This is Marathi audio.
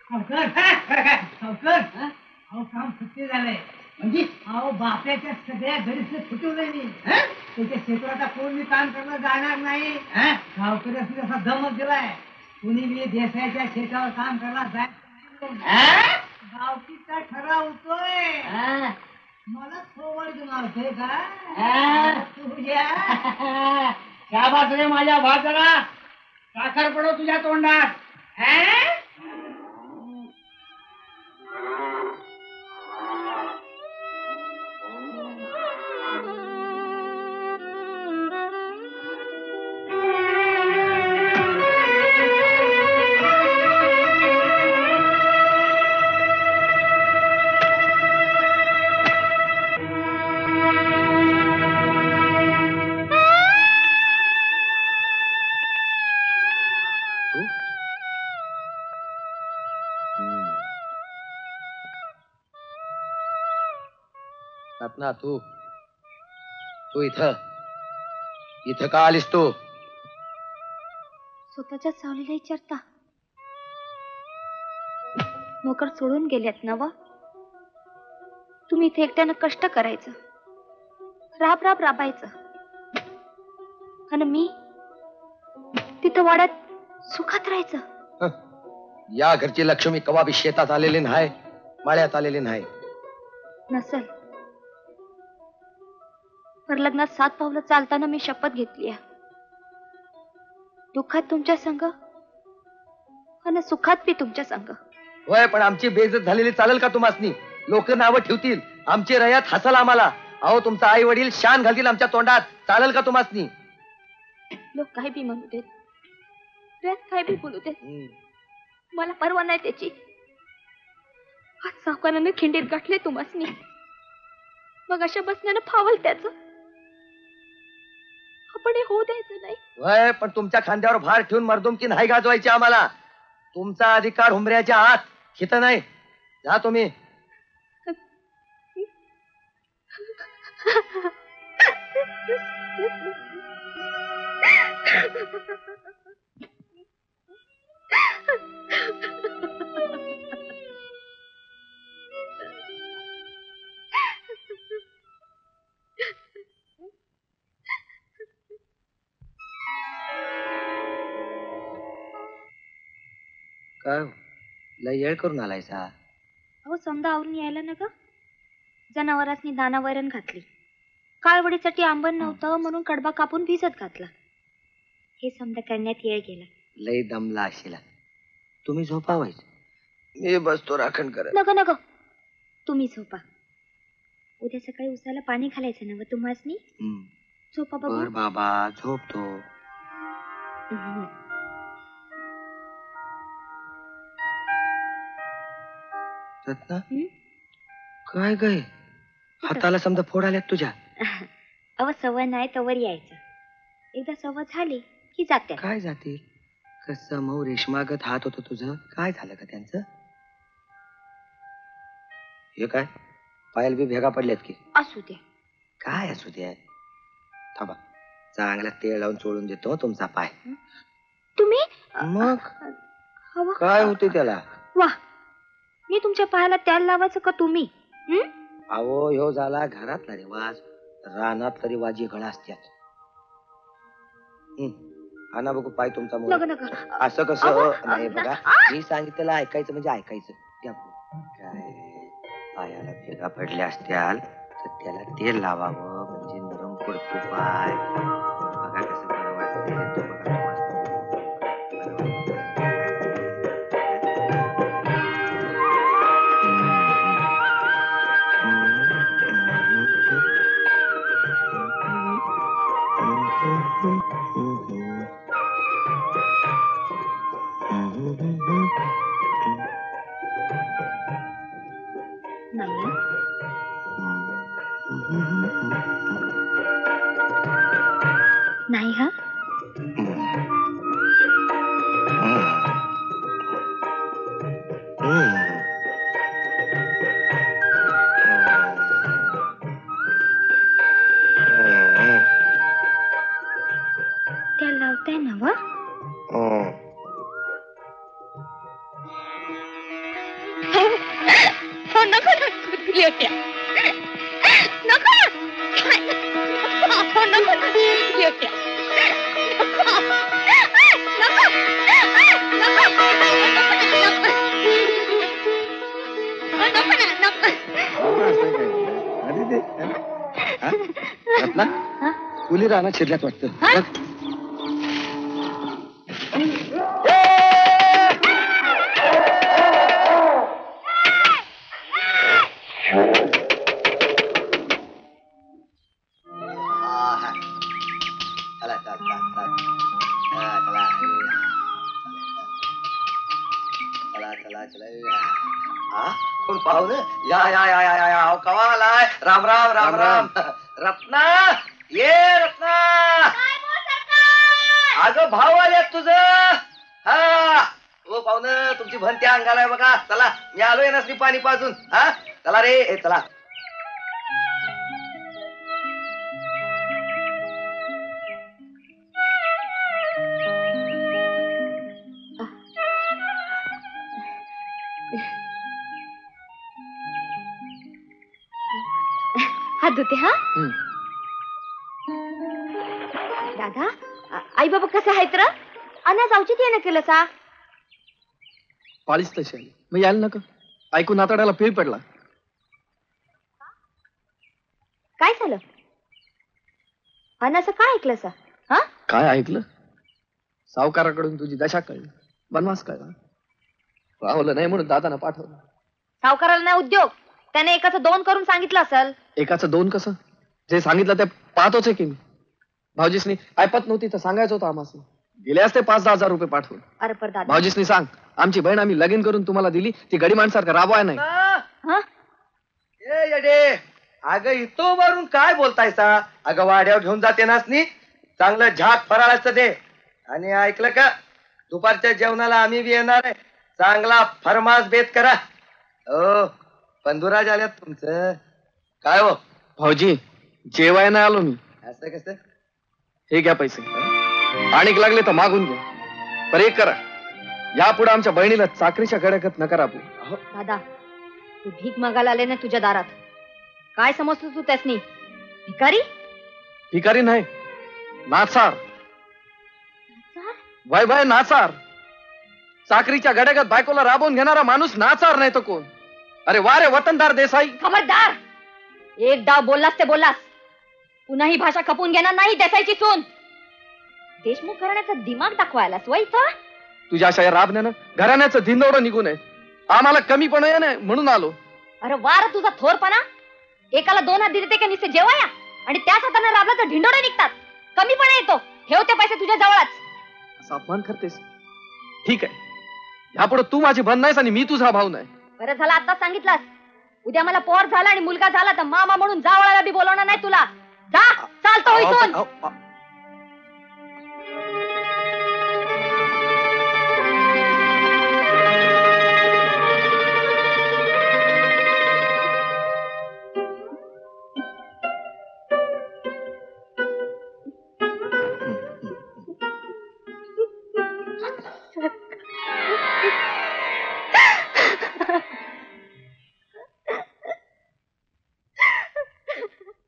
सावकर अहो काम सुट्टी झालंय म्हणजे अहो बाप्याच्या सगळ्या घरीच फुटवलंय मी त्याच्या क्षेत्राचा कोण मी काम करणं जाणार नाही सावकऱ्याची असा दमक दिलाय कुणी मी देसाईच्या शेतावर काम करायला जायचं गावकीचा ठराव होतोय मला सोबत घेऊन आवतोय का तुझ्या शाबास रे माझ्या भाजरा साखर पडो तुझ्या तोंडात ना तू इथं का आलीस तू स्वतःच्या सावलीला विचारता नोकर सोडून गेल्यात ना वा तुम्ही इथे एकट्यानं कष्ट करायचं राब राब राबायचं आणि मी तिथं वाड्यात सुखात राहायचं या घरची लक्ष्मी कवाबी शेतात आलेली नाही माळ्यात आलेली नाही नसल पर लग्नात 7 पावलं चालताना मी शपथ घेतली दुःखात तुमच्या संग आणि सुखात मी तुमच्या संग होय पण आमची बेइज्जत झालेली चालेल का तुम्हासनी लोक नावं ठेवतील आमची रयात हसल आम्हाला अहो तुमचा आई वडील शान घालतील आमच्या तोंडात चालेल का तुम्हासनी लोक काय बी म्हणू देत रयात काय बी बोलू देत मला परवा नाही त्याची आज सावकारानं खिंडीत गाठले तुम्हासनी मग अशा बसण्यानं फावल त्याच आपण हे होऊ द्यायचं नाही वय पण तुमच्या खांद्यावर भार ठेवून मर्दुमकी नाही गाजवायची आम्हाला तुमचा अधिकार हुंबऱ्याच्या आत हित नाही जा तुम्ही काय लय येळ करून आलायसा अहो समजा आवरून यायला ना ग जनावरांनी दाना वैरण घातली काळवडीसाठी आंबन नव्हतं म्हणून कडबा कापून भिजत घातला हे समजा करण्यात येळ गेला लय दमला असेला तुम्ही झोपावायच मी बसतो राखण करत नको नको तुम्ही झोपा उद्या सकाळी उसाला पाणी घालायचं ना व तुम्हासनी झोपा बघू बाबा झोपतो रत्ना काय गे हाताला समजा फोड आल्यात तुझ्या अव सवय नाही तवर यायचं एकदा सवय झाली की जाते काय जातील कसं मऊ रेशमागत हात होतं तुझं काय झालं का त्यांचं हे काय पायल बी भेगा पडल्यात की असू दे काय असू दे थांबा चांगला तेल लावून चोळून देतो तुमचा पाय तुम्ही मग काय होते त्याला वा मी तुमच्या पायाला तेल लावायचं का तुम्ही अहो ह्यो झाला घरातला रिवाज रानातला रिवाज गळा असत्यात आणा बघू पाय तुमचा असं कसं नाही बघा मी सांगितलेलं ऐकायचं म्हणजे ऐकायचं काय पायाला भेगा पडल्या असत्याल तर त्याला तेल लावावं म्हणजे नरम पडतो पाय बघा कसं बरं वाटतंय बघा नाही हा येट्या नको नको नको येट्या रत्ना कुली राहणार शिरल्यात वाटतं. कोण पाहुणे या या या या या अहो, कवा आलाय. राम राम राम राम. रत्ना ये रत्ना. अगं भाऊ आले तुझं. हा ओ पाहुणं तुमची भंती अंगाला आहे बघा. चला मी आलोय नसली पाणी पाजून. हा चला रे चला. हात धुते. हा दादा आई बाबा कसे आहेत र. अनाज औचित येणं केलं सा. पाळीच तशी आली मग यायला नका. ऐकून नाताड्याला फेल पडला. काय झालं अनाचं काय ऐकलं सा. हा काय ऐकलं. सावकाराकडून तुझी दशा कळली. बनवास कळला. राहुलं नाही म्हणून दादानं पाठवलं. सावकाराला नाही उद्योग. त्याने एकाचं 2 करून सांगितलं असेल. एकाचं 2 कसं. जे सांगितलं ते पाहतोच आहे की मी. भाऊजीसनी ऐपत नव्हती तर सांगायचं होतं आम्हाला. दिले असते 5-10 हजार रुपये पाठवून. अरे पर दादा भाऊजीसनी सांग आमची बहीण आम्ही लगीन करून तुम्हाला दिली ती गडी माणसारखं राबवाय नाही. हा ए येडे अगं इथं वरून काय बोलतायसा. अगं वाड्यावर घेऊन जाते नासनी चांगलं झाक फराळाचं दे. आणि ऐकलं का दुपारच्या जेवणाला आम्ही बी येणार आहे. चांगला फरमास बेत करा. ओ पंधुराज आल्यात तुमचं. काय हो भाऊजी जेवाय नाही आलो मी. असं कसं. हे घ्या पैसे. आणीक लागले तर मागून घ्या. पर एक करा यापुढे आमच्या बहिणीला चाकरीच्या गड्यागत नका राबू. दादा तू भीक मागायला आले ना तुझ्या दारात. काय समजतो तू त्यासनी. भिकारी भिकारी नाही नाचार. वय वय नाचार. चाकरीच्या गड्यागत बायकोला राबवून घेणारा माणूस नाचार नाही तर कोण. अरे वा रे वतनदार देसाई. खबरदार. एक डाव बोललास ते बोललास. पुन्हा ही भाषा खपून घेणार नाही देसाईची सून. देशमुख घराण्याचा दिमाग दाखवायलास वय इथं. तुझ्या अशा या राबण्यानं घराण्याचं धिंदवडं निघून आहे. आम्हाला कमी पण आहे म्हणून आलो. अरे वार तुझा थोरपणा. एकाला 2 हात दिले ते का निसे जेवाया आणि त्याच हाताने राबला तर ढिंडोडे निघतात. कमी पण येतो. ठेवते पैसे तुझ्या जवळच. असा अपमान करतेस. ठीक आहे यापुढे तू माझी बन नाहीस आणि मी तुझा भाऊ नाही. बरं झालं आता सांगितलास. उद्या मला पोर झाला आणि मुलगा झाला तर मामा म्हणून जावळाला बी बोलवणार नाही तुला. जा चालतो इथून.